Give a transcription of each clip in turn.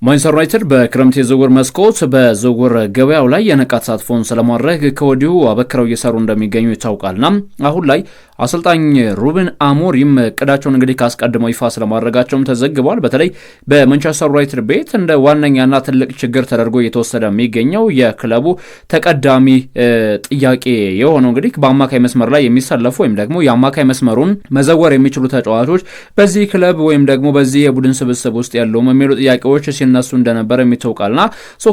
ማንቸስተር ዩናይትድ በክረምት የዝውውር መስኮት በዝውውር ገበያው ላይ የነቃ ተሳትፎን ስለማድረግ ከወዲሁ አበክረው እየሰሩ እንደሚገኙ ይታወቃልና አሁን ላይ አሰልጣኝ ሩበን አሞሪም እቅዳቸውን እንግዲህ ካስቀድመው ይፋ ስለማድረጋቸውም ተዘግቧል። በተለይ በማንቸስተር ዩናይትድ ቤት እንደ ዋነኛና ትልቅ ችግር ተደርጎ እየተወሰደ የሚገኘው የክለቡ ተቀዳሚ ጥያቄ የሆነው እንግዲህ በአማካይ መስመር ላይ የሚሰለፉ ወይም ደግሞ የአማካይ መስመሩን መዘወር የሚችሉ ተጫዋቾች በዚህ ክለብ ወይም ደግሞ በዚህ የቡድን ስብስብ ውስጥ ያሉ የሚሉ ጥያቄዎች ሲነሱ እንደነበር የሚታወቃልና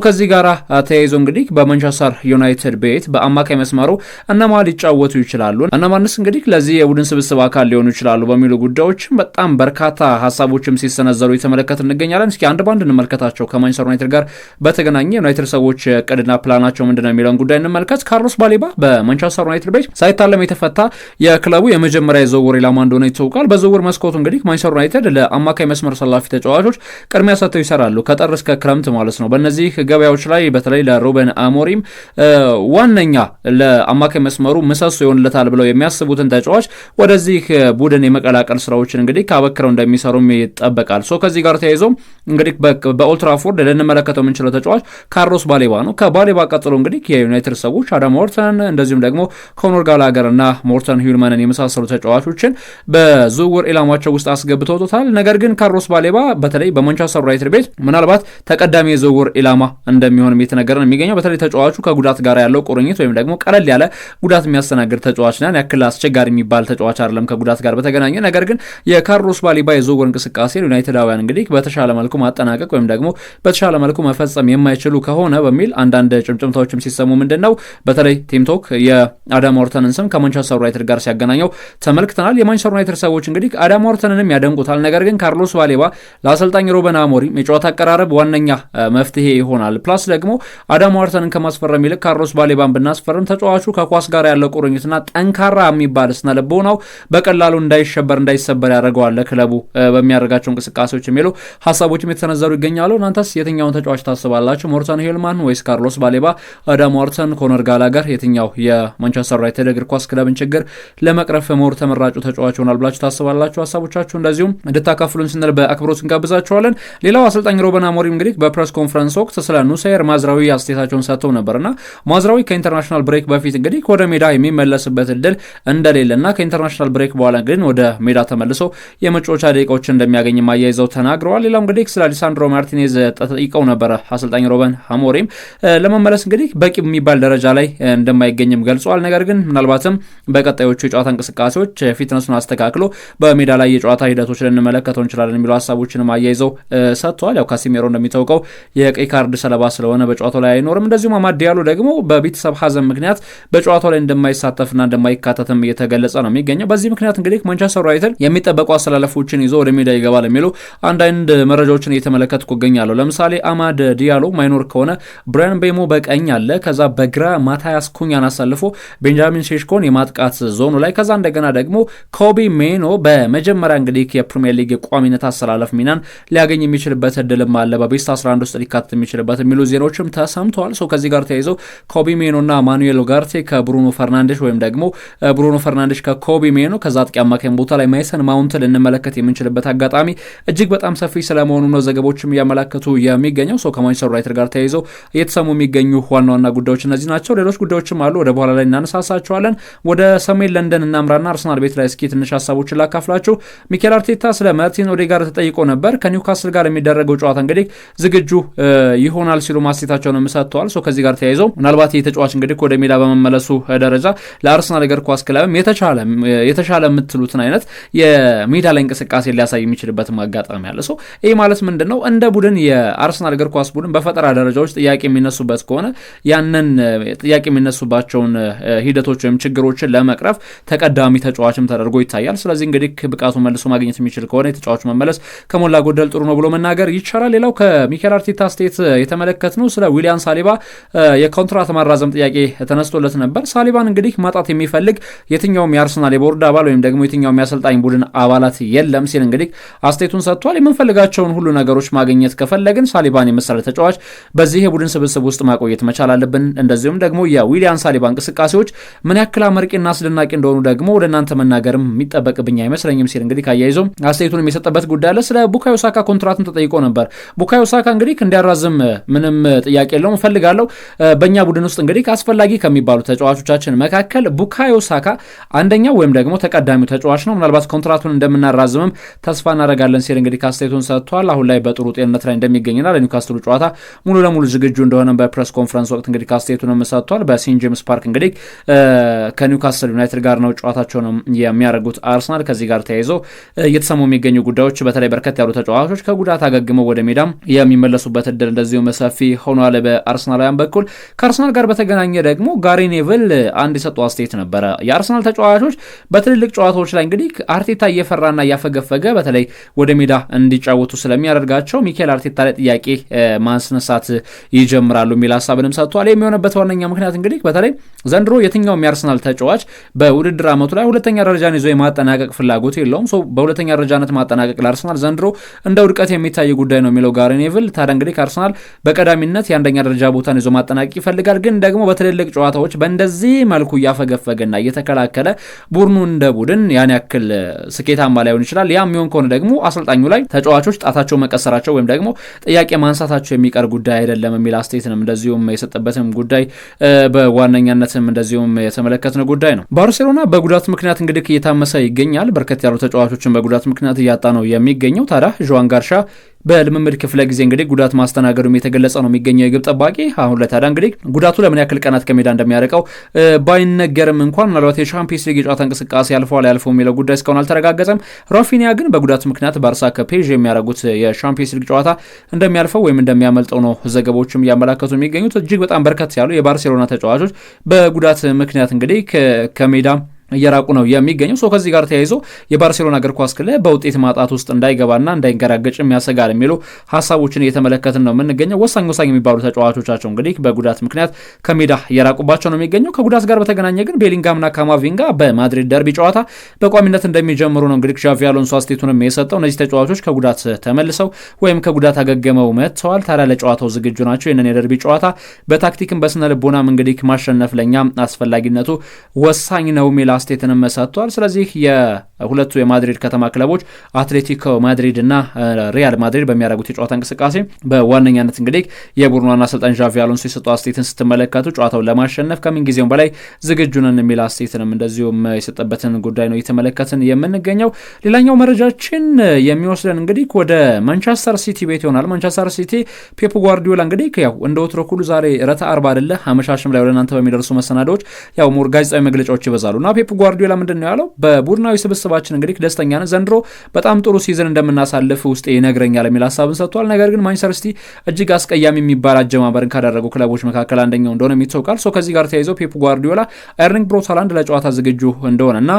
ከዚህ ጋር ተያይዞ እንግዲህ በማንቸስተር ዩናይትድ ቤት በአማካይ መስመሩ እነማን ሊጫወቱ ይችላሉ፣ እነማንስ እንግዲህ ለዚህ የቡድን ስብስብ አካል ሊሆኑ ይችላሉ በሚሉ ጉዳዮች በጣም በርካታ ሀሳቦችም ሲሰነዘሩ የተመለከተ እንገኛለን። እስኪ አንድ ባንድ እንመልከታቸው። ከማንቸስተር ዩናይትድ ጋር በተገናኘ ዩናይትድ ሰዎች እቅድና ፕላናቸው ምንድነው የሚለውን ጉዳይ እንመልከት። ካርሎስ ባሌባ በማንቸስተር ዩናይትድ ቤት ሳይታለም የተፈታ የክለቡ የመጀመሪያ የዝውውር ኢላማ እንደሆነ ይታወቃል። በዝውውር መስኮቱ እንግዲህ ማንቸስተር ዩናይትድ ለአማካይ መስመር ሰላፊ ተጫዋቾች ቅድሚያ ሰጥተው ይሰራሉ፣ ከጥር እስከ ክረምት ማለት ነው። በእነዚህ ገበያዎች ላይ በተለይ ለሩበን አሞሪም ዋነኛ ለአማካይ መስመሩ ምሰሶ ይሆንለታል ብለው የሚያስቡትን ተጫዋች ወደዚህ ቡድን የመቀላቀል ስራዎችን እንግዲህ ካበክረው እንደሚሰሩም ይጠበቃል። ከዚህ ጋር ተያይዞ እንግዲህ በኦልድ ትራፎርድ ልንመለከተው የምንችለው ተጫዋች ካርሎስ ባሌባ ነው። ከባሌባ ቀጥሎ እንግዲህ የዩናይትድ ሰዎች አዳም ሞርተን እንደዚሁም ደግሞ ኮኖር ጋላገር እና ሞርተን ሂልመንን የመሳሰሉ ተጫዋቾችን በዝውውር ኢላማቸው ውስጥ አስገብተውታል። ነገር ግን ካርሎስ ባሌባ በተለይ በማንቸስተር ዩናይትድ ቤት ምናልባት ተቀዳሚ የዝውውር ኢላማ እንደሚሆን እየተነገረ ነው የሚገኘው። በተለይ ተጫዋቹ ከጉዳት ጋር ያለው ቁርኝት ወይም ደግሞ ቀለል ያለ ጉዳት የሚያስተናግድ ተጫዋች ነው፣ ያክል አስቸጋሪ የሚባል ተጫዋች አይደለም ከጉዳት ጋር በተገናኘ። ነገር ግን የካርሎስ ባሌባ የዝውውር እንቅስቃሴ ዩናይትዳውያን እንግዲህ በተሻለ መልኩ ማጠናቀቅ ወይም ደግሞ በተሻለ መልኩ መፈጸም የማይችሉ ከሆነ በሚል አንዳንድ ጭምጭምታዎችም ሲሰሙ ምንድነው በተለይ ቲምቶክ የአዳም ሞርተንን ስም ከማንቸስተር ዩናይትድ ጋር ሲያገናኘው ተመልክተናል። የማንቸስተር ዩናይትድ ሰዎች እንግዲህ አዳም ሞርተንንም ያደንቁታል። ነገር ግን ካርሎስ ባሌባ ለአሰልጣኝ ሩበን አሞሪም የጨዋታ አቀራረብ ዋነኛ መፍትሄ ይሆናል። ፕላስ ደግሞ አዳም ሞርተንን ከማስፈረም ይልቅ ካርሎስ ባሌባን ብናስፈርም ተጫዋቹ ከኳስ ጋር ያለው ቁርኝትና ጠንካራ የሚባል ስነልቦናው በቀላሉ እንዳይሸበር እንዳይሰበር ያደርገዋል ክለቡ በሚያደርጋቸው እንቅስቃሴዎች የሚሉ ሀሳቦችም የተሰነዘሩ ይገኛሉ። እናንተስ የትኛውን ተጫዋች ታስባላችሁ? ሞርተን ሂልማን ወይስ ካርሎስ ባሌባ? አዳም ሞርተን፣ ኮኖር ጋላገር የትኛው የማንቸስተር ዩናይትድ እግር ኳስ ክለብን ችግር ለመቅረፍ ሞር ተመራጩ ተጫዋች ይሆናል ብላችሁ ታስባላችሁ? ሀሳቦቻችሁ እንደዚሁም እንድታካፍሉን ስንል በአክብሮት እንጋብዛችኋለን። ሌላው አሰልጣኝ ሩበን አሞሪም እንግዲህ በፕሬስ ኮንፈረንስ ወቅት ስለ ኑሰይር ማዝራዊ አስተያየታቸውን ሰጥተው ነበርና ማዝራዊ ከኢንተርናሽናል ብሬክ በፊት እንግዲህ ወደ ሜዳ የሚመለስበት እድል እንደሌለና ከኢንተርናሽናል ብሬክ በኋላ ግን ወደ ሜዳ ተመልሶ የመጫወቻ ደቂቃዎችን እንደሚያገኝ አያይዘው ተናግረዋል። ሌላው እንግዲህ ስለ ሊሳንድሮ ማርቲኔዝ ተጠይቀው ነበረ አሰልጣኝ ሩበን አሞሪም ለመመለስ እንግዲህ በቂ የሚባል ደረጃ ላይ እንደማይገኝም ገልጿል። ነገር ግን ምናልባትም በቀጣዮቹ የጨዋታ እንቅስቃሴዎች ፊትነሱን አስተካክሎ በሜዳ ላይ የጨዋታ ሂደቶች ልንመለከተው እንችላለን የሚሉ ሀሳቦችንም አያይዘው ሰጥተዋል። ያው ካሲሜሮ እንደሚታወቀው የቀይ ካርድ ሰለባ ስለሆነ በጨዋታው ላይ አይኖርም። እንደዚሁም አማድ ዲያሎ ደግሞ በቤተሰብ ሀዘን ምክንያት በጨዋታው ላይ እንደማይሳተፍና እንደማይካተትም እየተገለጸ ነው የሚገኘው። በዚህ ምክንያት እንግዲህ ማንቸስተር ዩናይትድ የሚጠበቁ አሰላለፎችን ይዞ ወደ ሜዳ ይገባል የሚሉ አንዳንድ መረጃዎችን እየተመለከትኩ እገኛለሁ። ለምሳሌ አማድ ዲያሎ ማይኖር ከሆነ ብራያን ቤሞ በቀኝ አለ፣ ከዛ በግራ ማታያስ ኩኛን አሳልፎ ቤንጃሚን ሼሽኮን የማጥቃት ዞኑ ላይ፣ ከዛ እንደገና ደግሞ ኮቢ ሜኖ በመጀመሪሪያ እንግዲህ የፕሪሚየር ሊግ የቋሚነት አሰላለፍ ሚናን ሊያገኝ የሚችልበት እድልም አለ፣ በቤስት 11 ውስጥ ሊካተት የሚችልበት የሚሉ ዜናዎችም ተሰምተዋል። ከዚህ ጋር ተያይዘው ኮቢ ሜኖ እና ማኑኤል ኡጋርቴ ከብሩኖ ፈርናንዴሽ ወይም ደግሞ ብሩኖ ፈርናንዴሽ ከኮቢ ሜኖ ከዛ አጥቂ አማካኝ ቦታ ላይ ማይሰን ማውንት ልንመለከት የምንችልበት አጋጣሚ እጅግ በጣም ሰፊ ስለመሆኑ ነው ዘገቦችም እያመላከቱ የሚገኘው። ከማንቸስተር ዩናይትድ ጋር ተያይዘው እየተሰሙ የሚገኙ ዋና ዋና ጉዳዮች እነዚህ ናቸው። ሌሎች ጉዳዮችም አሉ፣ ወደ በኋላ ላይ እናነሳሳቸዋለን። ወደ ሰሜን ለንደን እናምራና አርሰናል ቤት ላይ እስኪ ትንሽ ሀሳቦችን ላካፍላችሁ። ሚኬል አርቴታ ስለ ማርቲን ኦዴጋርድ ተጠይቆ ነበር። ከኒውካስል ጋር የሚደረገው ጨዋታ እንግዲህ ዝግጁ ይሆናል ሲሉ ማስተያየታቸውን ሰጥተዋል። ከዚህ ጋር ተያይዘው ምናልባት የተጫዋች እንግዲህ ወደ ሜዳ በመመለሱ ደረጃ ለአርሰናል እግር ኳስ ክለብም የተሻለ የምትሉትን አይነት የሜዳ ላይ እንቅስቃሴ ሊያሳይ የሚችልበትም አጋጣሚ አለ። ይህ ማለት ምንድነው? እንደ ቡድን የአርሰናል እግር ኳስ ቡድን በፈጠራ ደረጃዎች ጥያቄ የሚነሱበት ከሆነ ያንን ጥያቄ የሚነሱባቸውን ሂደቶች ወይም ችግሮችን ለመቅረፍ ተቀዳሚ ተጫዋችም ተደርጎ ይታያል። ስለዚህ እንግዲህ ብቃቱ መልሶ ማግኘት የሚችል ከሆነ የተጫዋቹ መመለስ ከሞላ ጎደል ጥሩ ነው ብሎ መናገር ይቻላል። ሌላው ከሚኬል አርቴታ ስቴት የተመለከትነው ስለ ዊሊያን ሳሊባ የኮንትራት ማራዘም ጥያቄ ተነስቶለት ነበር። ሳሊባን እንግዲህ ማጣት የሚፈልግ የትኛውም የአርሰናል የቦርድ አባል ወይም ደግሞ የትኛውም የአሰልጣኝ ቡድን አባላት የለም ሲል እንግዲህ አስተያየቱን ሰጥቷል። የምንፈልጋቸውን ሁሉ ነገሮች ማግኘት ከፈለግን ሳሊባን የመሰለ ተጫዋች በዚህ የቡድን ስብስብ ውስጥ ማቆየት መቻል አለብን። እንደዚሁም ደግሞ የዊሊያን ሳሊባ እንቅስቃሴዎች ምን ያክል አመርቂና አስደናቂ እንደሆኑ ደግሞ ወደ እናንተ መናገርም የሚጠበቅብኝ አይመስለኝም ሲል እንግዲህ አያይዞ አስተያየቱን የሚሰጠበት ጉዳይ አለ። ስለ ቡካዮ ሳካ ኮንትራትም ተጠይቆ ነበር። ቡካዮ ሳካ እንግዲህ እንዲያራዝም ምንም ጥያቄ የለውም እፈልጋለሁ። በእኛ ቡድን ውስጥ እንግዲህ አስፈላጊ ከሚባሉ ተጫዋቾቻችን መካከል ቡካዮ ሳካ አንደኛው ወይም ደግሞ ተቀዳሚው ተጫዋች ነው። ምናልባት ኮንትራቱን እንደምናራዝምም ተስፋ እናደርጋለን ሲል እንግዲህ ካስቴቱን ሰጥቷል። አሁን ላይ በጥሩ ጤንነት ላይ እንደሚገኝና ለኒውካስትሉ ጨዋታ ሙሉ ለሙሉ ዝግጁ እንደሆነ በፕሬስ ኮንፈረንስ ወቅት እንግዲህ ካስቴቱንም ሰጥቷል። በሴንት ጄምስ ፓርክ እንግዲህ ከኒውካስትል ዩናይትድ ጋር ነው ጨዋታቸውን የሚያደርጉት አርሰናል። ከዚህ ጋር ተያይዞ እየተሰሙ የሚገኙ ጉዳዮች በተለይ በርከት ያሉ ተጫዋቾች ከጉዳት አገግመው ወደ ሜዳም የሚመለሱበት እድል እንደዚሁም ሰፊ ሆኗል በአርሰናላውያን በኩል። ከአርሰናል ጋር በተገናኘ ደግሞ ጋሪ ኔቭል አንድ የሰጡ አስተያየት ነበረ። የአርሰናል ተጫዋቾች በትልልቅ ጨዋታዎች ላይ እንግዲህ አርቴታ እየፈራና እያፈገፈገ በተለይ ወደ ሜዳ እንዲጫወቱ ስለሚያደርጋቸው ሚኬል አርቴታ ላይ ጥያቄ ማስነሳት ይጀምራሉ የሚል ሀሳብንም ሰጥቷል። የሚሆነበት ዋነኛ ምክንያት እንግዲህ በተለይ ዘንድሮ የትኛውም የአርሰናል ተጫዋች በውድድር ዓመቱ ላይ ሁለተኛ ደረጃን ይዞ የማጠናቀቅ ፍላጎት የለውም። በሁለተኛ ደረጃነት ማጠናቀቅ ለአርሰናል ዘንድሮ እንደ ውድቀት የሚታይ ጉዳይ ነው የሚለው ጋሪ ኔቭል። ታዲያ እንግዲህ አርሰናል በቀዳሚነት የአንደኛ ደረጃ ቦታን ይዞ ማጠናቀቅ ይፈልጋል። ግን ደግሞ በትልልቅ ጨዋታዎች በእንደዚህ መልኩ እያፈገፈገና እየተከላከለ ቡድኑ እንደ ቡድን ያን ያክል ስኬታማ ላይሆን ይችላል። ያ የሚሆን ከሆነ ደግሞ አሰልጣኙ ላይ ተጫዋቾች ጣታቸው መቀሰራቸው ወይም ደግሞ ጥያቄ ማንሳታቸው የሚቀር ጉዳይ አይደለም የሚል አስተያየትንም እንደዚሁም የሰጠበትም ጉዳይ በዋነኛነትም እንደዚሁም የተመለከትነው ጉዳይ ነው። ባርሴሎና በጉዳት ምክንያት እንግዲህ እየታመሰ ይገኛል። በርከት ያሉ ተጫዋቾችን በጉዳት ምክንያት እያጣ ነው የሚገኘው። ታዲያ ዦዋን ጋርሻ በልምምድ ክፍለ ጊዜ እንግዲህ ጉዳት ማስተናገዱም የተገለጸ ነው የሚገኘው የግብ ጠባቂ። አሁን ለታዲያ እንግዲህ ጉዳቱ ለምን ያክል ቀናት ከሜዳ እንደሚያርቀው ባይነገርም እንኳን ምናልባት የሻምፒየንስ ሊግ የጨዋታ እንቅስቃሴ ያልፈዋል ያልፈው የሚለው ጉዳይ እስካሁን አልተረጋገጠም። ራፊኒያ ግን በጉዳት ምክንያት ባርሳ ከፔዥ የሚያደርጉት የሻምፒየንስ ሊግ ጨዋታ እንደሚያልፈው ወይም እንደሚያመልጠው ነው ዘገባዎችም እያመላከቱ የሚገኙት። እጅግ በጣም በርከት ያሉ የባርሴሎና ተጫዋቾች በጉዳት ምክንያት እንግዲህ ከሜዳ እየራቁ ነው የሚገኘው። ከዚህ ጋር ተያይዞ የባርሴሎና እግር ኳስ ክለብ በውጤት ማጣት ውስጥ እንዳይገባና እንዳይንገራገጭ የሚያሰጋል የሚሉ ሀሳቦችን እየተመለከትን ነው የምንገኘው። ወሳኝ የሚባሉ ተጫዋቾቻቸው እንግዲህ በጉዳት ምክንያት ከሜዳ እየራቁባቸው ነው የሚገኘው። ከጉዳት ጋር በተገናኘ ግን ቤሊንጋምና ካማቪንጋ በማድሪድ ደርቢ ጨዋታ በቋሚነት እንደሚጀምሩ ነው እንግዲህ ዣቪ አሎንሶ አስቴቱንም የሰጠው። እነዚህ ተጫዋቾች ከጉዳት ተመልሰው ወይም ከጉዳት አገገመው መጥተዋል። ታዲያ ለጨዋታው ዝግጁ ናቸው። ይህንን የደርቢ ጨዋታ በታክቲክም በስነ ልቦናም እንግዲህ ማሸነፍ ለኛ አስፈላጊነቱ ወሳኝ ነው የሚል አስቴትንም ሰጥቷል። ስለዚህ የሁለቱ የማድሪድ ከተማ ክለቦች አትሌቲኮ ማድሪድ እና ሪያል ማድሪድ በሚያደርጉት የጨዋታ እንቅስቃሴ በዋነኛነት እንግዲህ የቡድኑ ዋና አሰልጣኝ ዣቪ አሎንሶ የሰጠው አስቴትን ስትመለከቱ ጨዋታውን ለማሸነፍ ከምንጊዜውም በላይ ዝግጁ ነን የሚል አስቴትንም እንደዚሁም የሰጠበትን ጉዳይ ነው እየተመለከትን የምንገኘው። ሌላኛው መረጃችን የሚወስደን እንግዲህ ወደ ማንቸስተር ሲቲ ቤት ይሆናል። ማንቸስተር ሲቲ ፔፕ ጓርዲዮላ እንግዲህ ያው እንደ ወትሮ ሁሉ ዛሬ ረታ አርባ አይደለ አመሻሽም ላይ ወደ እናንተ በሚደርሱ መሰናዶዎች ያው ሞር ጋዜጣዊ መግለጫዎች ይበዛሉና ፔፕ ጓርዲዮላ ምንድን ነው ያለው? በቡድናዊ ስብስባችን እንግዲህ ደስተኛ ነን፣ ዘንድሮ በጣም ጥሩ ሲዝን እንደምናሳልፍ ውስጤ ይነግረኛል የሚል ሀሳብን ሰጥቷል። ነገር ግን ማንቸስተር ሲቲ እጅግ አስቀያሚ የሚባል አጀማመርን ካደረጉ ክለቦች መካከል አንደኛው እንደሆነ ይታወቃል። ከዚህ ጋር ተያይዞ ፔፕ ጓርዲዮላ ኤርሊንግ ብራውት ሃላንድ ለጨዋታ ዝግጁ እንደሆነና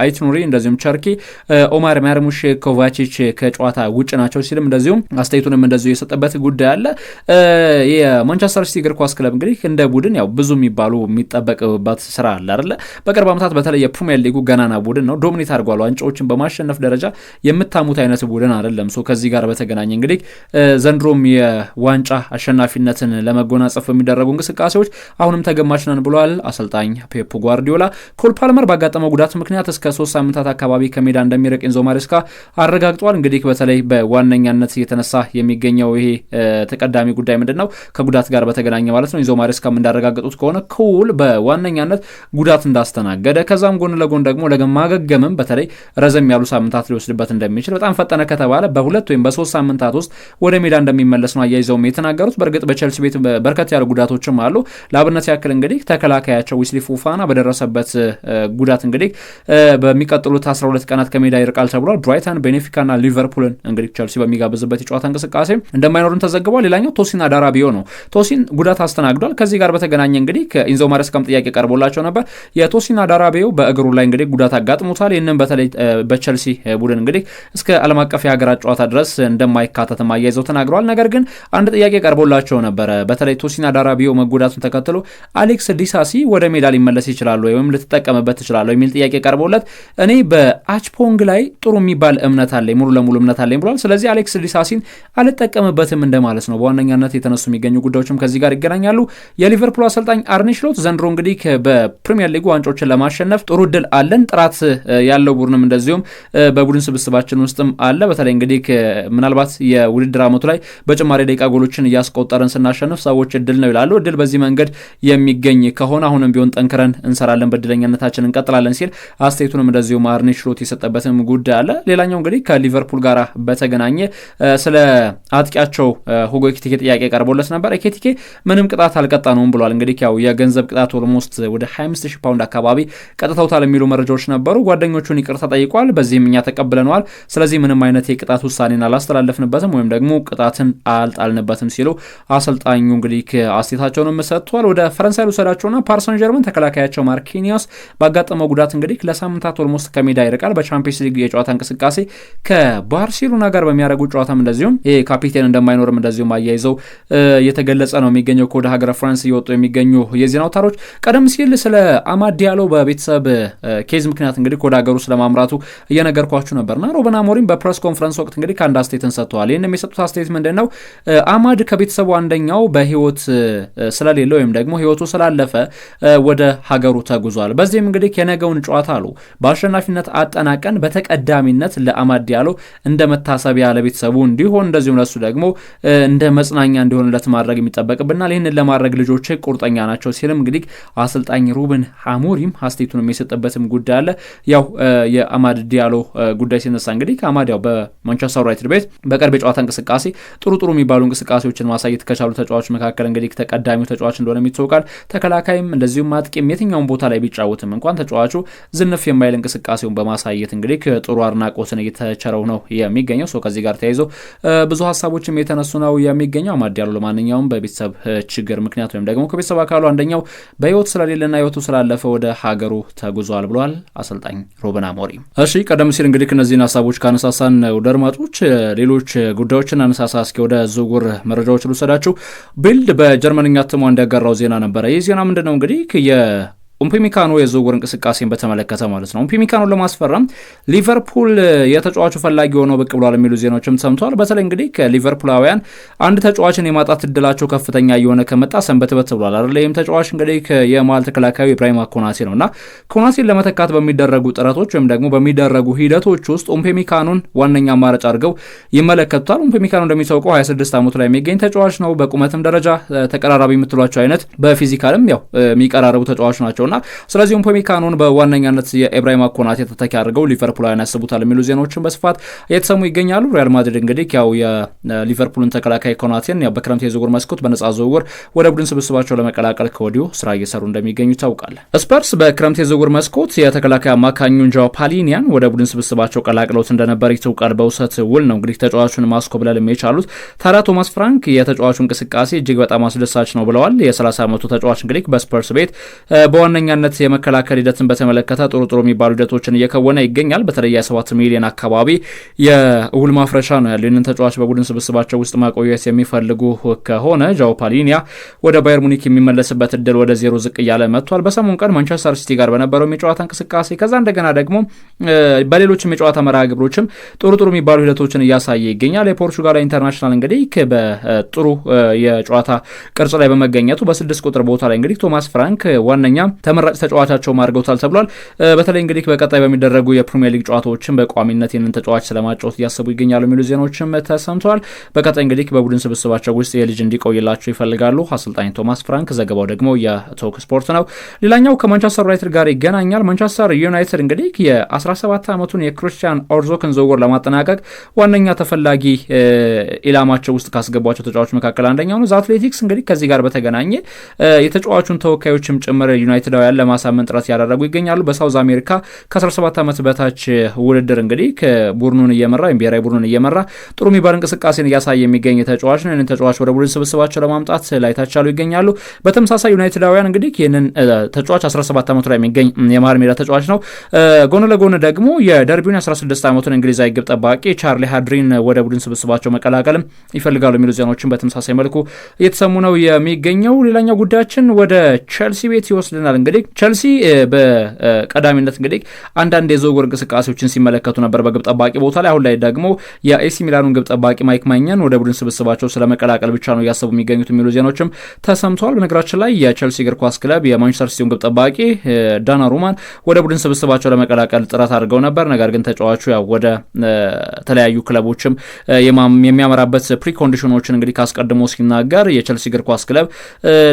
አይት ኑሪ እንደዚሁም ቸርኪ፣ ኦማር ማርሙሽ፣ ኮቫቺች ከጨዋታ ውጭ ናቸው ሲልም እንደዚሁም አስተያየቱንም እንደዚሁ የሰጠበት ጉዳይ አለ። የማንቸስተር ሲቲ እግር ኳስ ክለብ እንግዲህ እንደ ቡድን ያው ብዙ የሚባሉ የሚጠበቅበት ስራ አለ አይደለ? በቅርብ ዓመታት በተለይ የፕሪሚየር ሊጉ ገናና ቡድን ነው፣ ዶሚኔት አድርጓል። ዋንጫዎችን በማሸነፍ ደረጃ የምታሙት አይነት ቡድን አይደለም። ከዚህ ጋር በተገናኘ እንግዲህ ዘንድሮም የዋንጫ አሸናፊነትን ለመጎናጸፍ በሚደረጉ እንቅስቃሴዎች አሁንም ተገማች ነን ብሏል አሰልጣኝ ፔፕ ጓርዲዮላ። ኮል ፓልመር ባጋጠመው ጉዳት ምክንያት እስከ 3 ሳምንታት አካባቢ ከሜዳ እንደሚርቅ ኢንዞ ማሬስካ አረጋግጧል። እንግዲህ በተለይ በዋነኛነት የተነሳ የሚገኘው ይሄ ተቀዳሚ ጉዳይ ምንድነው? ከጉዳት ጋር በተገናኘ ማለት ነው። ኢንዞ ማሬስካም እንዳረጋገጡት ከሆነ ኮል በዋነኛነት ጉዳት እንዳስተናገደ ከዛም ጎን ለጎን ደግሞ ለማገገምም በተለይ ረዘም ያሉ ሳምንታት ሊወስድበት እንደሚችል በጣም ፈጠነ ከተባለ በ2 ወይም በ3 ሳምንታት ውስጥ ወደ ሜዳ እንደሚመለስ ነው አያይዘውም የተናገሩት። በእርግጥ በቸልሲ ቤት በርከት ያሉ ጉዳቶችም አሉ። ለአብነት ያክል እንግዲህ ተከላካያቸው ዊስሊ ፎፋና በደረሰበት ጉዳት እንግዲህ በሚቀጥሉት 12 ቀናት ከሜዳ ይርቃል ተብሏል። ብራይተን፣ ቤኔፊካና ሊቨርፑልን እንግዲህ ቸልሲ በሚጋብዝበት የጨዋታ እንቅስቃሴ እንደማይኖርም ተዘግቧል። ሌላኛው ቶሲን አዳራቢዮ ነው። ቶሲን ጉዳት አስተናግዷል። ከዚህ ጋር በተገናኘ እንግዲህ ከኢንዞ ማሬስካም ጥያቄ ቀርቦላቸው ነበር። የቶሲን አዳራቢዮ በእግሩ ላይ እንግዲህ ጉዳት አጋጥሞታል። ይህንን በተለይ በቸልሲ ቡድን እንግዲህ እስከ ዓለም አቀፍ የሀገራት ጨዋታ ድረስ እንደማይካተትም አያይዘው ተናግረዋል። ነገር ግን አንድ ጥያቄ ቀርቦላቸው ነበረ። በተለይ ቶሲን አዳራቢዮ መጎዳቱን ተከትሎ አሌክስ ዲሳሲ ወደ ሜዳ ሊመለስ ይችላል ወይም ልትጠቀምበት ትችላለህ የሚል ጥያቄ ቀርቦለት እኔ በአችፖንግ ላይ ጥሩ የሚባል እምነት አለኝ፣ ሙሉ ለሙሉ እምነት አለኝ ብሏል። ስለዚህ አሌክስ ዲሳሲን አልጠቀምበትም እንደማለት ነው። በዋነኛነት የተነሱ የሚገኙ ጉዳዮችም ከዚህ ጋር ይገናኛሉ። የሊቨርፑል አሰልጣኝ አርኔ ስሎት ዘንድሮ እንግዲህ በፕሪሚየር ሊጉ ዋንጫዎችን ለማሸነፍ ጥሩ እድል አለን፣ ጥራት ያለው ዝውውርንም እንደዚሁም በቡድን ስብስባችን ውስጥም አለ። በተለይ እንግዲህ ምናልባት የውድድር ዓመቱ ላይ በጭማሪ ደቂቃ ጎሎችን እያስቆጠረን ስናሸንፍ ሰዎች እድል ነው ይላሉ። እድል በዚህ መንገድ የሚገኝ ከሆነ አሁንም ቢሆን ጠንክረን እንሰራለን፣ በእድለኛነታችን እንቀጥላለን ሲል አስተያየቱንም እንደዚሁ አርኔ ስሎት የሰጠበትም ጉዳይ አለ። ሌላኛው እንግዲህ ከሊቨርፑል ጋር በተገናኘ ስለ አጥቂያቸው ሁጎ ኤኪቲኬ ጥያቄ ቀርቦለት ነበር። ኤኪቲኬ ምንም ቅጣት አልቀጣነውም ብሏል። እንግዲህ ያው የገንዘብ ቅጣት ኦልሞስት ወደ 25000 ፓውንድ አካባቢ ቀጥተውታል የሚሉ መረጃዎች ነበሩ። ጓደኞቹን ይቅርታ ጠይቋል። በዚህም እኛ ተቀብለነዋል፣ ስለዚህ ምንም አይነት የቅጣት ውሳኔን አላስተላለፍንበትም ወይም ደግሞ ቅጣትን አልጣልንበትም ሲሉ አሰልጣኙ እንግዲህ አስተያየታቸውንም ሰጥቷል። ወደ ፈረንሳይ ልውሰዳቸውና ፓሪስ ሰን ዠርመን ተከላካያቸው ማርኪኒዮስ ባጋጠመው ጉዳት እንግዲህ ለሳምንታት ኦልሞስት ከሜዳ ይርቃል። በቻምፒየንስ ሊግ የጨዋታ እንቅስቃሴ ከባርሴሎና ጋር በሚያደርጉት ጨዋታም እንደዚሁም ይሄ ካፒቴን እንደማይኖርም እንደዚሁም አያይዘው የተገለጸ ነው የሚገኘው ከወደ ሀገረ ፍራንስ እየወጡ የሚገኙ የዜና አውታሮች። ቀደም ሲል ስለ አማድ ዲያሎ በቤተሰብ ኬዝ ምክንያት እንግዲህ ወደ ሀገሩ ስለማምራቱ እየነገርኳችሁ ነበርና ሩበን አሞሪም በፕሬስ ኮንፈረንስ ወቅት እንግዲህ ከአንድ አስተያየትን ሰጥተዋል። ይህን የሚሰጡት አስተያየት ምንድን ነው? አማድ ከቤተሰቡ አንደኛው በህይወት ስለሌለ ወይም ደግሞ ህይወቱ ስላለፈ ወደ ሀገሩ ተጉዟል። በዚህም እንግዲህ የነገውን ጨዋታ አሉ በአሸናፊነት አጠናቀን በተቀዳሚነት ለአማድ ዲያሎ እንደ መታሰቢያ ለቤተሰቡ እንዲሆን እንደዚሁም ለሱ ደግሞ እንደ መጽናኛ እንዲሆንለት ማድረግ የሚጠበቅብናል። ይህንን ለማድረግ ልጆች ቁርጠኛ ናቸው ሲልም እንግዲህ አሰልጣኝ ሩበን አሞሪም አስተያየቱን የሰጠበትም ጉዳይ አለ። ያው የአማድ ዲያሎ ጉዳይ ሲነሳ እንግዲህ አማድ ያው በማንቸስተር ዩናይትድ ቤት በቅርብ የጨዋታ እንቅስቃሴ ጥሩ የሚባሉ እንቅስቃሴዎችን ማሳየት ከቻሉ ተጫዋቾች መካከል እንግዲህ ተቀዳሚው ተጫዋች እንደሆነ ይታወቃል። ተከላካይም እንደዚሁም አጥቂም የትኛውን ቦታ ላይ ቢጫወትም እንኳን ተጫዋቹ ዝንፍ የማይል እንቅስቃሴውን በማሳየት እንግዲህ ጥሩ አድናቆትን እየተቸረው ነው የሚገኘው። ከዚህ ጋር ተያይዞ ብዙ ሀሳቦችም የተነሱ ነው የሚገኘው። አማድ ዲያሎ ለማንኛውም በቤተሰብ ችግር ምክንያት ወይም ደግሞ ከቤተሰብ አካሉ አንደኛው በህይወት ስለሌለና ህይወቱ ስላለፈ ወደ ሀገሩ ተጉዟል ብሏል አሰልጣኝ ሩበን አሞሪም። እሺ ቀደም ሲል እንግዲህ እነዚህን ሀሳቦች ካነሳሳን ወደ አድማጮች ሌሎች ጉዳዮችን አነሳሳ እስኪ ወደ ዝውውር መረጃዎች ልውሰዳችሁ። ቢልድ በጀርመንኛ እትሙ እንዲያጋራው ዜና ነበረ። ይህ ዜና ምንድነው እንግዲህ ኡምፒሚካኖ የዝውውር እንቅስቃሴን በተመለከተ ማለት ነው። ኡምፒሚካኖን ለማስፈረም ሊቨርፑል የተጫዋቹ ፈላጊ ሆነው ብቅ ብሏል የሚሉ ዜናዎችም ሰምተዋል። በተለይ እንግዲህ ከሊቨርፑላውያን አንድ ተጫዋችን የማጣት እድላቸው ከፍተኛ እየሆነ ከመጣ ሰንበትበት ብሏል አይደል? ይህም ተጫዋች እንግዲህ የመሃል ተከላካዩ ኢብራሂማ ኮናቴ ነው እና ኮናቴን ለመተካት በሚደረጉ ጥረቶች ወይም ደግሞ በሚደረጉ ሂደቶች ውስጥ ኡምፒሚካኖን ዋነኛ አማራጭ አድርገው ይመለከቱታል። ኡምፒሚካኖ እንደሚታወቀው 26 ዓመቱ ላይ የሚገኝ ተጫዋች ነው። በቁመትም ደረጃ ተቀራራቢ የምትሏቸው አይነት በፊዚካልም ያው የሚቀራረቡ ተጫዋች ናቸው። ስለዚህ ኡምፒሚካኖን በዋነኛነት የኢብራሂማ ኮናቴ ተተኪ አድርገው ሊቨርፑላውያን ያስቡታል የሚሉ ዜናዎችን በስፋት እየተሰሙ ይገኛሉ። ሪያል ማድሪድ እንግዲህ ያው የሊቨርፑልን ተከላካይ ኮናቴን ያው በክረምት የዝውውር መስኮት በነጻ ዝውውር ወደ ቡድን ስብስባቸው ለመቀላቀል ከወዲሁ ስራ እየሰሩ እንደሚገኙ ይታወቃል። ስፐርስ በክረምት የዝውውር መስኮት የተከላካይ አማካኙን ጃው ፓሊኒያን ወደ ቡድን ስብስባቸው ቀላቅለውት እንደነበር ይታወቃል። በውሰት ውል ነው እንግዲህ ተጫዋቹን ማስኮብለል የቻሉት። ታዲያ ቶማስ ፍራንክ የተጫዋቹ እንቅስቃሴ እጅግ በጣም አስደሳች ነው ብለዋል። የ30 ዓመቱ ተጫዋች እንግዲህ በስፐርስ ቤት በዋነኛነት የመከላከል ሂደትን በተመለከተ ጥሩ የሚባሉ ሂደቶችን እየከወነ ይገኛል። በተለይ 7 ሚሊዮን አካባቢ የውል ማፍረሻ ነው ያለው። ይህንን ተጫዋች በቡድን ስብስባቸው ውስጥ ማቆየት የሚፈልጉ ከሆነ ጃው ፓሊኒያ ወደ ባየር ሙኒክ የሚመለስበት እድል ወደ 0 ዝቅ እያለ መጥቷል። በሰሞኑ ቀን ማንቸስተር ሲቲ ጋር በነበረው የጨዋታ እንቅስቃሴ ከዛ እንደገና ደግሞ በሌሎችም የጨዋታ መርሃ ግብሮችም ጥሩ የሚባሉ ሂደቶችን እያሳየ ይገኛል። የፖርቹጋል ኢንተርናሽናል እንግዲህ በጥሩ የጨዋታ ቅርጽ ላይ በመገኘቱ በ6 ቁጥር ቦታ ላይ እንግዲህ ቶማስ ፍራንክ ዋነኛ ተመራጭ ተጫዋቻቸው አድርገውታል ተብሏል። በተለይ እንግዲህ በቀጣይ በሚደረጉ የፕሪሚየር ሊግ ጨዋታዎችን በቋሚነት ይህንን ተጫዋች ስለማጫወት እያሰቡ ይገኛሉ የሚሉ ዜናዎችም ተሰምተዋል። በቀጣይ እንግዲህ በቡድን ስብስባቸው ውስጥ የልጅ እንዲቆይላቸው ይፈልጋሉ አሰልጣኝ ቶማስ ፍራንክ። ዘገባው ደግሞ የቶክ ስፖርት ነው። ሌላኛው ከማንቸስተር ዩናይትድ ጋር ይገናኛል። ማንቸስተር ዩናይትድ እንግዲህ የ17 ዓመቱን የክሪስቲያን ኦርዞክን ዝውውር ለማጠናቀቅ ዋነኛ ተፈላጊ ኢላማቸው ውስጥ ካስገቧቸው ተጫዋቾች መካከል አንደኛው ነው። አትሌቲክስ እንግዲህ ከዚህ ጋር በተገናኘ የተጫዋቹን ተወካዮችም ጭምር ዩናይትዳውያን ለማሳመን ጥረት ያደረጉ ይገኛሉ። በሳውዝ አሜሪካ ከ17 ዓመት በታች ውድድር እንግዲህ ከቡድኑን እየመራ ወይም ብሔራዊ ቡድኑን እየመራ ጥሩ የሚባል እንቅስቃሴን እያሳየ የሚገኝ ተጫዋች ነው። ይህንን ተጫዋች ወደ ቡድን ስብስባቸው ለማምጣት ላይ ታቻሉ ይገኛሉ። በተመሳሳይ ዩናይትዳውያን እንግዲህ ይህንን ተጫዋች 17 ዓመቱ ላይ የሚገኝ የመሃል ሜዳ ተጫዋች ነው። ጎን ለጎን ደግሞ የደርቢውን 16 ዓመቱን እንግሊዛዊ ግብ ጠባቂ ቻርሊ ሃድሪን ወደ ቡድን ስብስባቸው መቀላቀልም ይፈልጋሉ የሚሉ ዜናዎችን በተመሳሳይ መልኩ እየተሰሙ ነው የሚገኘው። ሌላኛው ጉዳያችን ወደ ቼልሲ ቤት ይወስድናል። እንግዲህ ቸልሲ በቀዳሚነት እንግዲህ አንዳንድ የዝውውር እንቅስቃሴዎችን ሲመለከቱ ነበር በግብ ጠባቂ ቦታ ላይ። አሁን ላይ ደግሞ የኤሲ ሚላኑን ግብ ጠባቂ ማይክ ማኛን ወደ ቡድን ስብስባቸው ስለመቀላቀል ብቻ ነው እያሰቡ የሚገኙት የሚሉ ዜናዎችም ተሰምተዋል። በነገራችን ላይ የቸልሲ እግር ኳስ ክለብ የማንቸስተር ሲቲውን ግብ ጠባቂ ዳናሩማን ወደ ቡድን ስብስባቸው ለመቀላቀል ጥረት አድርገው ነበር። ነገር ግን ተጫዋቹ ያው ወደ ተለያዩ ክለቦችም የሚያመራበት ፕሪኮንዲሽኖችን እንግዲህ ካስቀድሞ ሲናገር የቸልሲ እግር ኳስ ክለብ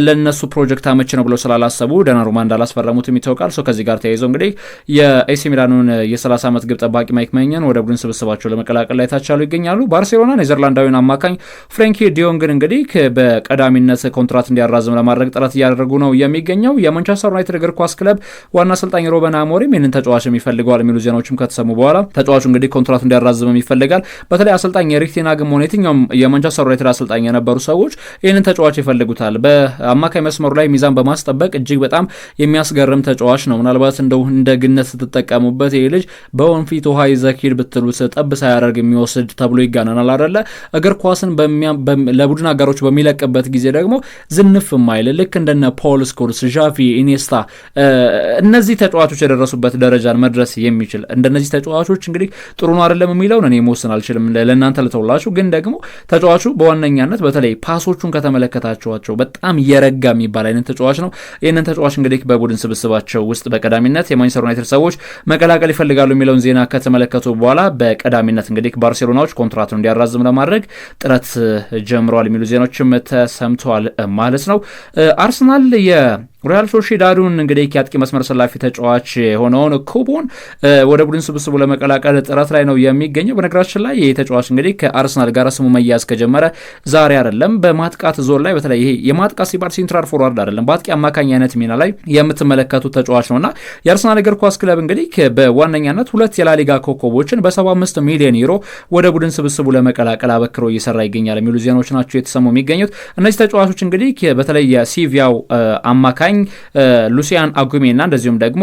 ለነሱ ፕሮጀክት አመች ነው ብለው ስላላሰቡ ዳናሩማ እንዳላስፈረሙትም ይታወቃል። ከዚህ ጋር ተያይዘው እንግዲህ የኤሲ ሚላኑን የ30 ዓመት ግብ ጠባቂ ማይክ ማኛን ወደ ቡድን ስብስባቸው ለመቀላቀል ላይ ታቻሉ ይገኛሉ። ባርሴሎና ኔዘርላንዳዊውን አማካኝ ፍሬንኪ ዲዮንግን እንግዲህ በቀዳሚነት ኮንትራት እንዲያራዝም ለማድረግ ጥረት እያደረጉ ነው የሚገኘው። የማንቸስተር ዩናይትድ እግር ኳስ ክለብ ዋና አሰልጣኝ ሩበን አሞሪም ይህንን ተጫዋችም ይፈልገዋል የሚሉ ዜናዎችም ከተሰሙ በኋላ ተጫዋቹ እንግዲህ ኮንትራት እንዲያራዝም ይፈልጋል። በተለይ አሰልጣኝ ኤሪክ ቴን ሃግም ሆነ የትኛውም የማንቸስተር ዩናይትድ አሰልጣኝ የነበሩ ሰዎች ይህንን ተጫዋች ይፈልጉታል። በአማካይ መስመሩ ላይ ሚዛን በማስጠበቅ እጅግ በጣም የሚያስገርም ተጫዋች ነው። ምናልባት እንደው እንደ ግነት ስትጠቀሙበት ይህ ልጅ በወንፊት ውሃ ይዘኪድ ብትሉት ጠብ ሳያደርግ የሚወስድ ተብሎ ይጋነናል አይደለ? እግር ኳስን ለቡድን አጋሮች በሚለቅበት ጊዜ ደግሞ ዝንፍ ማይል ልክ እንደነ ፖል ስኮልስ፣ ዣቪ፣ ኢኔስታ እነዚህ ተጫዋቾች የደረሱበት ደረጃን መድረስ የሚችል እንደነዚህ ተጫዋቾች እንግዲህ ጥሩ ነው አይደለም የሚለውን እኔ መወሰን አልችልም፣ ለእናንተ ልተውላችሁ። ግን ደግሞ ተጫዋቹ በዋነኛነት በተለይ ፓሶቹን ከተመለከታችኋቸው በጣም የረጋ የሚባል አይነት ተጫዋች ነው። ይህንን ተጫዋች እንግዲህ በቡድን ስብስባቸው ውስጥ በቀዳሚነት የማንቸስተር ዩናይትድ ሰዎች መቀላቀል ይፈልጋሉ የሚለውን ዜና ከተመለከቱ በኋላ በቀዳሚነት እንግዲህ ባርሴሎናዎች ኮንትራቱን እንዲያራዝም ለማድረግ ጥረት ጀምረዋል የሚሉ ዜናዎችም ተሰምተዋል ማለት ነው። አርሰናል ሪያል ሶሺዳዱን እንግዲህ የአጥቂ መስመር ሰላፊ ተጫዋች የሆነውን ኩቦን ወደ ቡድን ስብስቡ ለመቀላቀል ጥረት ላይ ነው የሚገኘው። በነገራችን ላይ ይህ ተጫዋች እንግዲህ ከአርሰናል ጋር ስሙ መያዝ ከጀመረ ዛሬ አይደለም። በማጥቃት ዞን ላይ በተለይ ይሄ የማጥቃት ሲባል ሴንትራል ፎርዋርድ አይደለም፣ በአጥቂ አማካኝ አይነት ሚና ላይ የምትመለከቱት ተጫዋች ነውና የአርሰናል እግር ኳስ ክለብ እንግዲህ በዋነኛነት 2 የላሊጋ ኮከቦችን በ75 ሚሊዮን ዩሮ ወደ ቡድን ስብስቡ ለመቀላቀል አበክሮ እየሰራ ይገኛል የሚሉ ዜናዎች ናቸው የተሰሙ የሚገኙት። እነዚህ ተጫዋቾች እንግዲህ በተለይ የሲቪያው አማካኝ ሉሲያን አጉሜና እንደዚሁም ደግሞ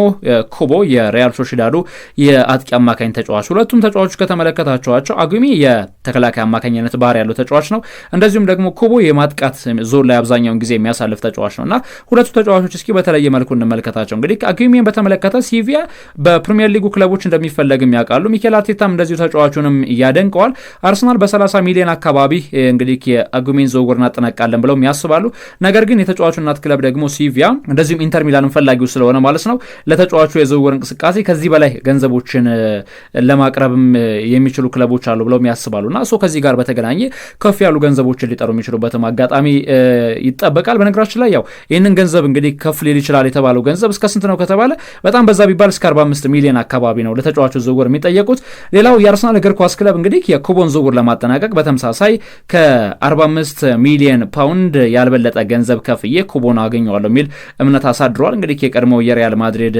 ኩቦ የሪያል ሶሺዳዱ የአጥቂ አማካኝ ተጫዋች፣ ሁለቱም ተጫዋቾች ከተመለከታቸዋቸው አጉሜ የተከላካይ አማካኝነት ባህሪ ያለው ተጫዋች ነው። እንደዚሁም ደግሞ ኩቦ የማጥቃት ዞን ላይ አብዛኛውን ጊዜ የሚያሳልፍ ተጫዋች ነውና ሁለቱ ተጫዋቾች እስኪ በተለየ መልኩ እንመልከታቸው። እንግዲህ አጉሜን በተመለከተ ሲቪያ በፕሪሚየር ሊጉ ክለቦች እንደሚፈለግም ያውቃሉ። ሚኬል አርቴታም እንደዚሁ ተጫዋቹንም ያደንቀዋል። አርሰናል በ30 ሚሊዮን አካባቢ እንግዲህ የአጉሜን ዝውውር እናጠናቃለን ብለው ያስባሉ። ነገር ግን የተጫዋቹ እናት ክለብ ደግሞ ሲቪያ እንደዚሁም ኢንተር ሚላንን ፈላጊው ስለሆነ ማለት ነው ለተጫዋቹ የዝውውር እንቅስቃሴ ከዚህ በላይ ገንዘቦችን ለማቅረብም የሚችሉ ክለቦች አሉ ብለው ያስባሉና ከዚህ ጋር በተገናኘ ከፍ ያሉ ገንዘቦችን ሊጠሩ የሚችሉበትም አጋጣሚ ይጠበቃል። በነገራችን ላይ ያው ይህንን ገንዘብ እንግዲህ ከፍ ሊል ይችላል የተባለው ገንዘብ እስከ ስንት ነው ከተባለ በጣም በዛ ቢባል እስከ 45 ሚሊዮን አካባቢ ነው ለተጫዋቹ ዝውውር የሚጠየቁት። ሌላው የአርሰናል እግር ኳስ ክለብ እንግዲህ የኩቦን ዝውውር ለማጠናቀቅ በተመሳሳይ ከ45 ሚሊዮን ፓውንድ ያልበለጠ ገንዘብ ከፍዬ ኩቦን አገኘዋለሁ የሚል እምነት አሳድሯል። እንግዲህ የቀድሞው የሪያል ማድሪድ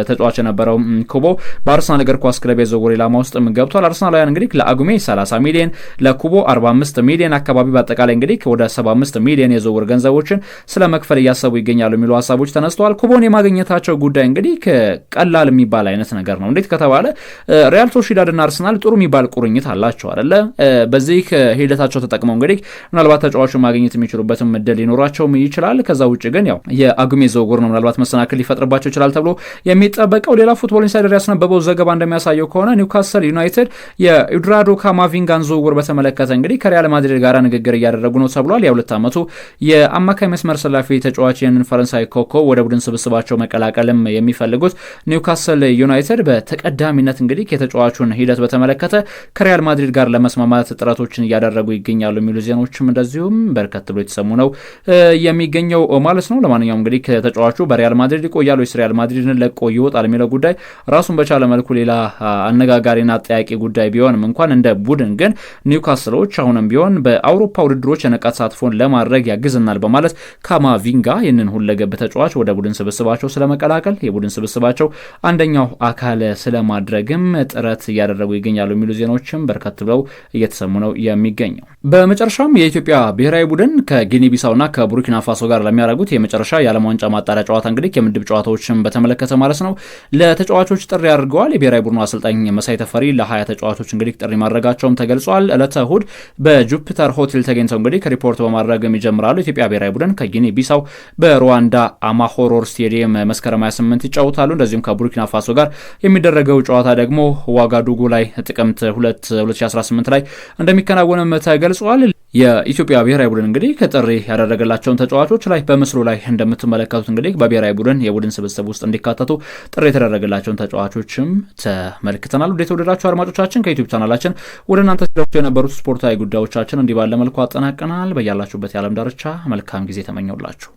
ተጫዋች የነበረው ኩቦ በአርሰናል እግር ኳስ ክለብ የዝውውር ኢላማ ውስጥ ገብቷል። አርሰናላውያን እንግዲህ ለአጉሜ 30 ሚሊዮን ለኩቦ 45 ሚሊዮን አካባቢ በአጠቃላይ እንግዲህ ወደ 75 ሚሊዮን የዝውውር ገንዘቦችን ስለ መክፈል እያሰቡ ይገኛሉ የሚሉ ሀሳቦች ተነስተዋል። ኩቦን የማግኘታቸው ጉዳይ እንግዲህ ቀላል የሚባል አይነት ነገር ነው። እንዴት ከተባለ ሪያል ሶሺዳድ እና አርሰናል ጥሩ የሚባል ቁርኝት አላቸው አይደለ? በዚህ ሂደታቸው ተጠቅመው እንግዲህ ምናልባት ተጫዋቹን ማግኘት የሚችሉበትም እድል ሊኖራቸውም ይችላል። ከዛ ውጭ ግን ያው የአጉሜ ዝውውር ነው ምናልባት መሰናክል ሊፈጥርባቸው ይችላል ተብሎ የሚጠበቀው። ሌላ ፉትቦል ኢንሳይደር ያስነበበው ዘገባ እንደሚያሳየው ከሆነ ኒውካስል ዩናይትድ የኤድራዶ ካማቪንጋን ዝውውር በተመለከተ እንግዲህ ከሪያል ማድሪድ ጋር ንግግር እያደረጉ ነው ተብሏል። የ2 ዓመቱ የአማካይ መስመር ሰላፊ ተጫዋች የንን ፈረንሳይ ኮከብ ወደ ቡድን ስብስባቸው መቀላቀልም የሚፈልጉት ኒውካስል ዩናይትድ በተቀዳሚነት እንግዲህ የተጫዋቹን ሂደት በተመለከተ ከሪያል ማድሪድ ጋር ለመስማማት ጥረቶችን እያደረጉ ይገኛሉ የሚሉ ዜናዎችም እንደዚሁም በርከት ብሎ የተሰሙ ነው የሚገኘው ማለት ነው። ለማንኛውም እንግዲህ ተጫዋቹ በሪያል ማድሪድ ይቆያል ወይስ ሪያል ማድሪድን ለቆ ይወጣል የሚለው ጉዳይ ራሱን በቻለ መልኩ ሌላ አነጋጋሪና አጠያቂ ጉዳይ ቢሆንም እንኳን እንደ ቡድን ግን ኒውካስሎች አሁንም ቢሆን በአውሮፓ ውድድሮች የነቃ ተሳትፎን ለማድረግ ያግዝናል በማለት ካማቪንጋ ይህንን ሁለገብ ተጫዋች ወደ ቡድን ስብስባቸው ስለመቀላቀል የቡድን ስብስባቸው አንደኛው አካል ስለማድረግም ጥረት እያደረጉ ይገኛሉ የሚሉ ዜናዎችም በርከት ብለው እየተሰሙ ነው የሚገኘው። በመጨረሻም የኢትዮጵያ ብሔራዊ ቡድን ከጊኒ ቢሳውና ከቡርኪና ፋሶ ጋር ለሚያደርጉት የመጨረሻ የዓለም ዋንጫ ማጣሪያ ጨዋታ እንግዲህ የምድብ ጨዋታዎችን በተመለከተ ማለት ነው ለተጫዋቾች ጥሪ አድርገዋል። የብሔራዊ ቡድኑ አሰልጣኝ መሳይ ተፈሪ ለ20 ተጫዋቾች እንግዲህ ጥሪ ማድረጋቸውም ተገልጿል። ተገልጿል። ዕለተ እሁድ በጁፒተር ሆቴል ተገኝተው እንግዲህ ከሪፖርት በማድረግ ይጀምራሉ። ኢትዮጵያ ብሔራዊ ቡድን ከጊኒ ቢሳው በሩዋንዳ አማሆሮር ስቴዲየም መስከረም 28 ይጫወታሉ። እንደዚሁም ከቡርኪና ፋሶ ጋር የሚደረገው ጨዋታ ደግሞ ዋጋዱጉ ላይ ጥቅምት 2 2018 ላይ እንደሚከናወንም ተገልጿል። የኢትዮጵያ ብሔራዊ ቡድን እንግዲህ ከጥሪ ያደረገላቸውን ተጫዋቾች ላይ በምስሉ ላይ እንደምትመለከቱት እንግዲህ በብሔራዊ ቡድን የቡድን ስብስብ ውስጥ እንዲካተቱ ጥሪ የተደረገላቸውን ተጫዋቾችም ተመልክተናል። ወደ ተወደዳችሁ አድማጮቻችን ከዩቲዩብ ቻናላችን ወደ እናንተ ሲደርሱ የነበሩት ስፖርታዊ ጉዳዮቻችን እንዲህ ባለ መልኩ አጠናቀናል። በያላችሁበት የዓለም ዳርቻ መልካም ጊዜ ተመኘውላችሁ።